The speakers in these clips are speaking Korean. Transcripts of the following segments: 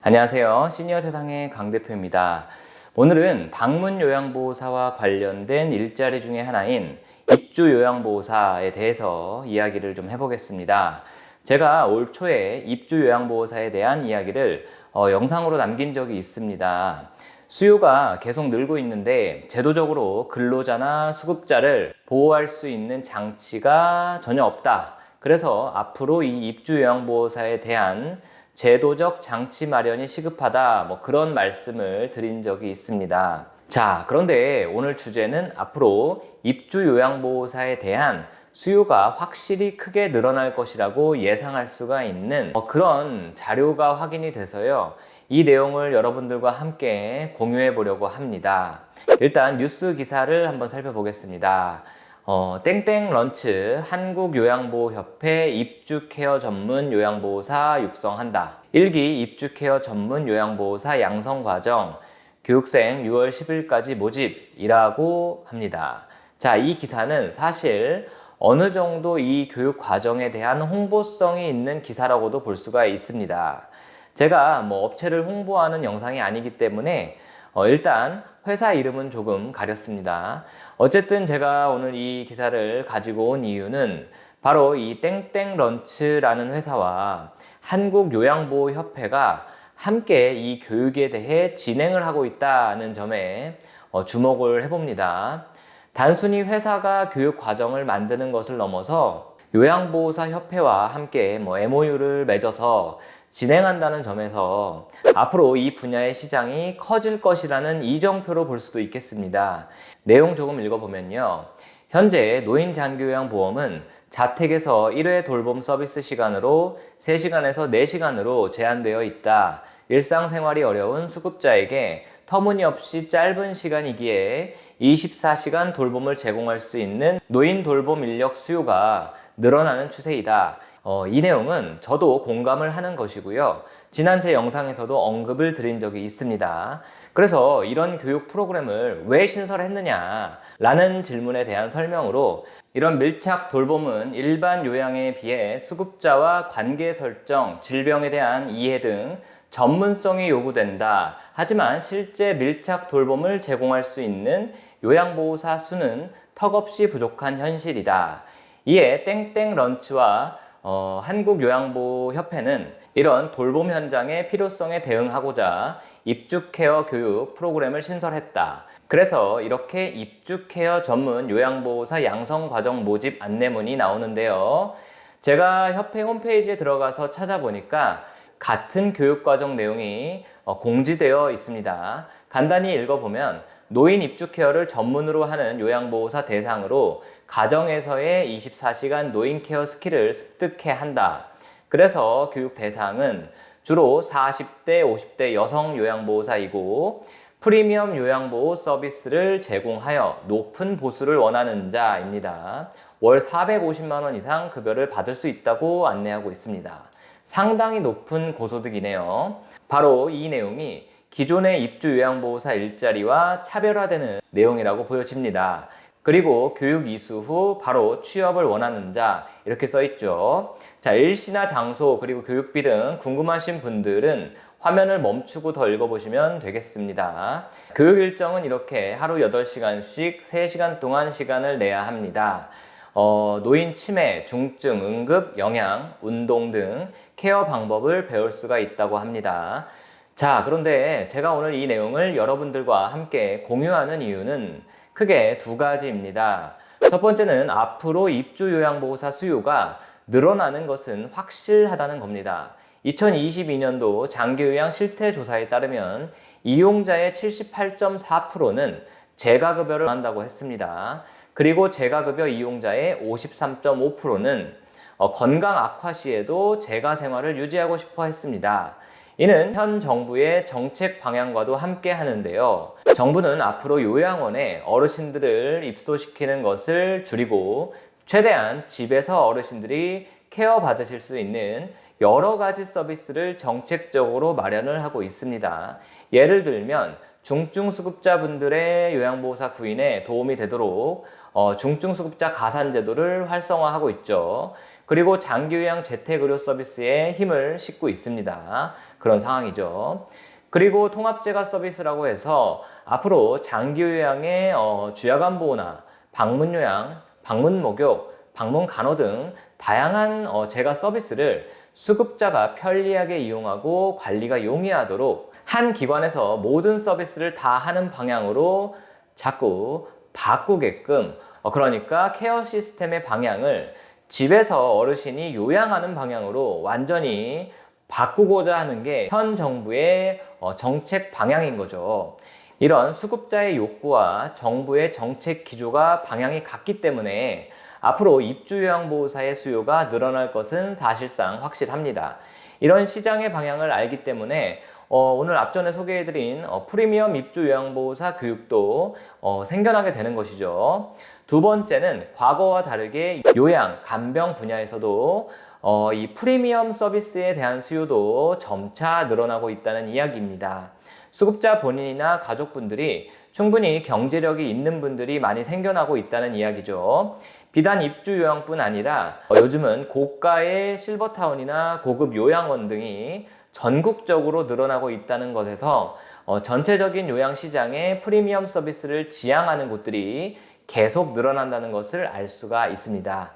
안녕하세요. 시니어 세상의 강 대표입니다. 오늘은 방문 요양보호사와 관련된 일자리 중에 하나인 입주 요양보호사에 대해서 이야기를 좀 해보겠습니다. 제가 올 초에 입주 요양보호사에 대한 이야기를 영상으로 남긴 적이 있습니다. 수요가 계속 늘고 있는데 제도적으로 근로자나 수급자를 보호할 수 있는 장치가 전혀 없다. 그래서 앞으로 이 입주 요양보호사에 대한 제도적 장치 마련이 시급하다, 그런 말씀을 드린 적이 있습니다. 자, 그런데 오늘 주제는 앞으로 입주 요양보호사에 대한 수요가 확실히 크게 늘어날 것이라고 예상할 수가 있는 그런 자료가 확인이 돼서요. 이 내용을 여러분들과 함께 공유해 보려고 합니다. 일단 뉴스 기사를 한번 살펴보겠습니다. 땡땡 런치 한국요양보호협회 입주케어 전문 요양보호사 육성한다. 1기 입주케어 전문 요양보호사 양성과정 교육생 6월 10일까지 모집이라고 합니다. 자, 이 기사는 사실 어느 정도 이 교육 과정에 대한 홍보성이 있는 기사라고도 볼 수가 있습니다. 제가 업체를 홍보하는 영상이 아니기 때문에 일단 회사 이름은 조금 가렸습니다. 어쨌든 제가 오늘 이 기사를 가지고 온 이유는 바로 이 땡땡 런치라는 회사와 한국요양보호협회가 함께 이 교육에 대해 진행을 하고 있다는 점에 주목을 해봅니다. 단순히 회사가 교육 과정을 만드는 것을 넘어서 요양보호사 협회와 함께 MOU를 맺어서 진행한다는 점에서 앞으로 이 분야의 시장이 커질 것이라는 이정표로 볼 수도 있겠습니다. 내용 조금 읽어보면요. 현재 노인장기요양보험은 자택에서 1회 돌봄 서비스 시간으로 3시간에서 4시간으로 제한되어 있다. 일상생활이 어려운 수급자에게 터무니없이 짧은 시간이기에 24시간 돌봄을 제공할 수 있는 노인 돌봄 인력 수요가 늘어나는 추세이다. 이 내용은 저도 공감을 하는 것이고요. 지난 제 영상에서도 언급을 드린 적이 있습니다. 그래서 이런 교육 프로그램을 왜 신설했느냐 라는 질문에 대한 설명으로 이런 밀착 돌봄은 일반 요양에 비해 수급자와 관계 설정, 질병에 대한 이해 등 전문성이 요구된다. 하지만 실제 밀착 돌봄을 제공할 수 있는 요양보호사 수는 턱없이 부족한 현실이다. 이에 땡땡 런치와 한국요양보호협회는 이런 돌봄 현장의 필요성에 대응하고자 입주케어 교육 프로그램을 신설했다. 그래서 이렇게 입주케어 전문 요양보호사 양성과정 모집 안내문이 나오는데요. 제가 협회 홈페이지에 들어가서 찾아보니까 같은 교육과정 내용이 공지되어 있습니다. 간단히 읽어보면 노인 입주 케어를 전문으로 하는 요양보호사 대상으로 가정에서의 24시간 노인 케어 스킬을 습득해 한다. 그래서 교육 대상은 주로 40대, 50대 여성 요양보호사이고 프리미엄 요양보호 서비스를 제공하여 높은 보수를 원하는 자입니다. 월 450만 원 이상 급여를 받을 수 있다고 안내하고 있습니다. 상당히 높은 고소득이네요. 바로 이 내용이 기존의 입주 요양보호사 일자리와 차별화되는 내용이라고 보여집니다. 그리고 교육 이수 후 바로 취업을 원하는 자 이렇게 써있죠. 자, 일시나 장소 그리고 교육비 등 궁금하신 분들은 화면을 멈추고 더 읽어보시면 되겠습니다. 교육 일정은 이렇게 하루 8시간씩 3시간 동안 시간을 내야 합니다. 노인 치매, 중증, 응급, 영양, 운동 등 케어 방법을 배울 수가 있다고 합니다. 자, 그런데 제가 오늘 이 내용을 여러분들과 함께 공유하는 이유는 크게 두 가지입니다. 첫 번째는 앞으로 입주 요양보호사 수요가 늘어나는 것은 확실하다는 겁니다. 2022년도 장기요양 실태조사에 따르면 이용자의 78.4%는 재가급여를 한다고 했습니다. 그리고 재가급여 이용자의 53.5%는 건강 악화 시에도 재가 생활을 유지하고 싶어 했습니다. 이는 현 정부의 정책 방향과도 함께 하는데요. 정부는 앞으로 요양원에 어르신들을 입소시키는 것을 줄이고 최대한 집에서 어르신들이 케어 받으실 수 있는 여러 가지 서비스를 정책적으로 마련을 하고 있습니다. 예를 들면 중증수급자분들의 요양보호사 구인에 도움이 되도록 중증수급자 가산제도를 활성화하고 있죠. 그리고 장기요양 재택의료 서비스에 힘을 싣고 있습니다. 그런 상황이죠. 그리고 통합재가 서비스라고 해서 앞으로 장기요양의 주야간보호나 방문요양, 방문목욕, 방문간호 등 다양한 재가 서비스를 수급자가 편리하게 이용하고 관리가 용이하도록 한 기관에서 모든 서비스를 다 하는 방향으로 자꾸 바꾸게끔, 그러니까 케어 시스템의 방향을 집에서 어르신이 요양하는 방향으로 완전히 바꾸고자 하는 게 현 정부의 정책 방향인 거죠. 이런 수급자의 욕구와 정부의 정책 기조가 방향이 같기 때문에 앞으로 입주요양보호사의 수요가 늘어날 것은 사실상 확실합니다. 이런 시장의 방향을 알기 때문에 오늘 앞전에 소개해드린 프리미엄 입주요양보호사 교육도 생겨나게 되는 것이죠. 두 번째는 과거와 다르게 요양, 간병 분야에서도 이 프리미엄 서비스에 대한 수요도 점차 늘어나고 있다는 이야기입니다. 수급자 본인이나 가족분들이 충분히 경제력이 있는 분들이 많이 생겨나고 있다는 이야기죠. 비단 입주요양뿐 아니라 요즘은 고가의 실버타운이나 고급 요양원 등이 전국적으로 늘어나고 있다는 것에서 전체적인 요양시장에 프리미엄 서비스를 지향하는 곳들이 계속 늘어난다는 것을 알 수가 있습니다.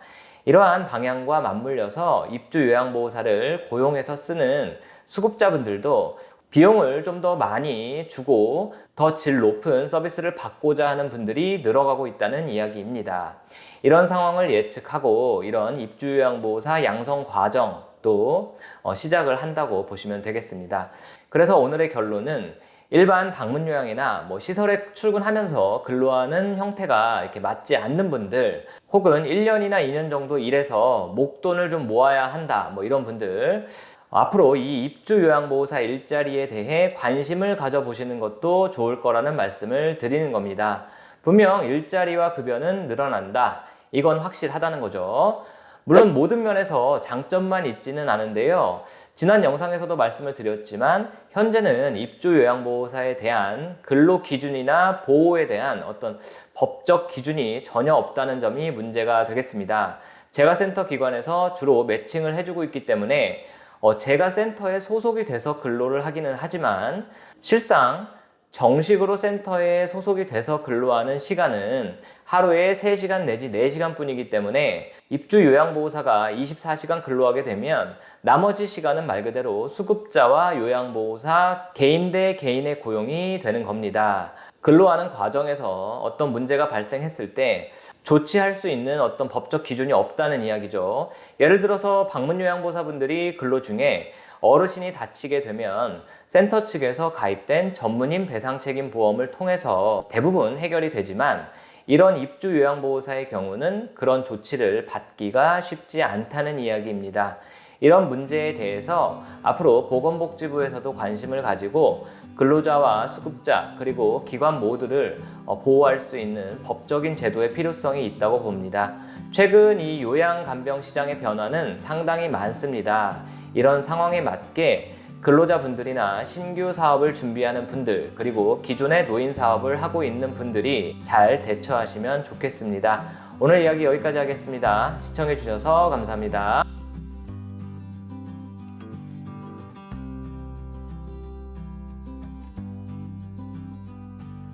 이러한 방향과 맞물려서 입주요양보호사를 고용해서 쓰는 수급자분들도 비용을 좀 더 많이 주고 더 질 높은 서비스를 받고자 하는 분들이 늘어가고 있다는 이야기입니다. 이런 상황을 예측하고 이런 입주요양보호사 양성 과정도 시작을 한다고 보시면 되겠습니다. 그래서 오늘의 결론은 일반 방문요양이나 시설에 출근하면서 근로하는 형태가 이렇게 맞지 않는 분들, 혹은 1년이나 2년 정도 일해서 목돈을 좀 모아야 한다, 이런 분들, 앞으로 이 입주요양보호사 일자리에 대해 관심을 가져보시는 것도 좋을 거라는 말씀을 드리는 겁니다. 분명 일자리와 급여는 늘어난다. 이건 확실하다는 거죠. 물론 모든 면에서 장점만 있지는 않은데요. 지난 영상에서도 말씀을 드렸지만 현재는 입주요양보호사에 대한 근로기준이나 보호에 대한 어떤 법적 기준이 전혀 없다는 점이 문제가 되겠습니다. 재가센터 기관에서 주로 매칭을 해주고 있기 때문에 재가센터에 소속이 돼서 근로를 하기는 하지만 실상 정식으로 센터에 소속이 돼서 근로하는 시간은 하루에 3시간 내지 4시간 뿐이기 때문에 입주요양보호사가 24시간 근로하게 되면 나머지 시간은 말 그대로 수급자와 요양보호사 개인 대 개인의 고용이 되는 겁니다. 근로하는 과정에서 어떤 문제가 발생했을 때 조치할 수 있는 어떤 법적 기준이 없다는 이야기죠. 예를 들어서 방문요양보호사분들이 근로 중에 어르신이 다치게 되면 센터 측에서 가입된 전문인 배상책임보험을 통해서 대부분 해결이 되지만 이런 입주요양보호사의 경우는 그런 조치를 받기가 쉽지 않다는 이야기입니다. 이런 문제에 대해서 앞으로 보건복지부에서도 관심을 가지고 근로자와 수급자 그리고 기관 모두를 보호할 수 있는 법적인 제도의 필요성이 있다고 봅니다. 최근 이 요양간병 시장의 변화는 상당히 많습니다. 이런 상황에 맞게 근로자분들이나 신규 사업을 준비하는 분들 그리고 기존의 노인 사업을 하고 있는 분들이 잘 대처하시면 좋겠습니다. 오늘 이야기 여기까지 하겠습니다. 시청해 주셔서 감사합니다.